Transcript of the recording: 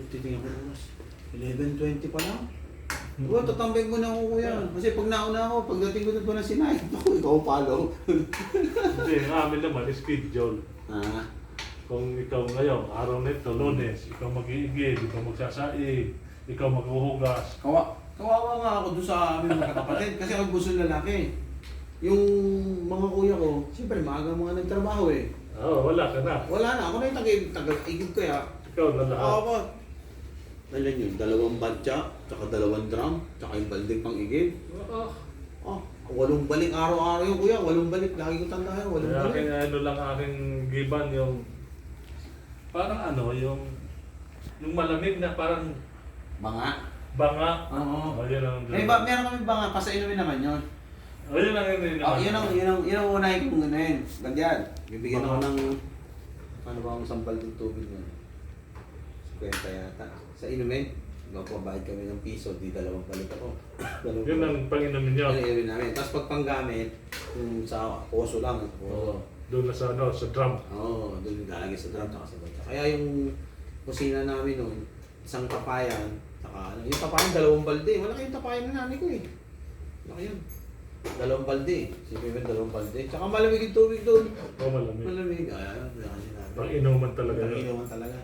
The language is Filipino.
titingnan ko oras. 11:20 pa lang. Diba, tatambay mo na ako kuya. Kasi pag nauna ako, pagdating ko doon pa na sinayad ako, ikaw palo. Hindi, ang amin naman, schedule. Ah, Kung ikaw ngayon, araw nito, Lunes, ikaw mag-iigib, ikaw magsasaig, ikaw maghuhugas. kawawa nga ako doon sa aming mga kapatid kasi ako gusto lalaki. Yung mga kuya ko, siyempre maaga mga nagtrabaho eh. Oo, wala ka na. Wala na, ako na yung taga-igib ko ya. Ikaw na lahat. Ako po. Alam yun, 2 badya, tsaka 2 drum, tsaka yung balding pang igib. Oo. Oh, 8 balik araw-araw yung kuya, 8 balik. Lagi ko tandaan, 8 Kaya balik. aking ano lang aking giban yung parang ano, yung malamig na parang Banga. banga. Oo. Oh, yun ang Meron kami banga, pasainumin naman yun. Oh, yun ang yun. Oh, yun ang unahin kong gano'n. Ganyan. Bibigyan ako ng, ano ba ang sampal ng tubig nun? 50 yata. Sa inumin, magpabayad kami ng piso, di 2 balik ako. Yun ang Panginoon niyo. Yun ang inumin namin. Tapos pag panggamit, yung sa poso lang. Oo. Doon na sa ano, sa drum. Oo, doon lalagay sa drum at sa bata. Kaya yung kusina namin noon, isang tapayan, saka ano, yung tapayan 2 balde. Malaki yung tapayan na nanay ko eh. Malaki yun. 2 balde. Sipin mo 2 balde. Tsaka malamig yung tubig doon. Oh, malamig. Malamig. Ayan, Pang inuman talaga. Pang inuman talaga.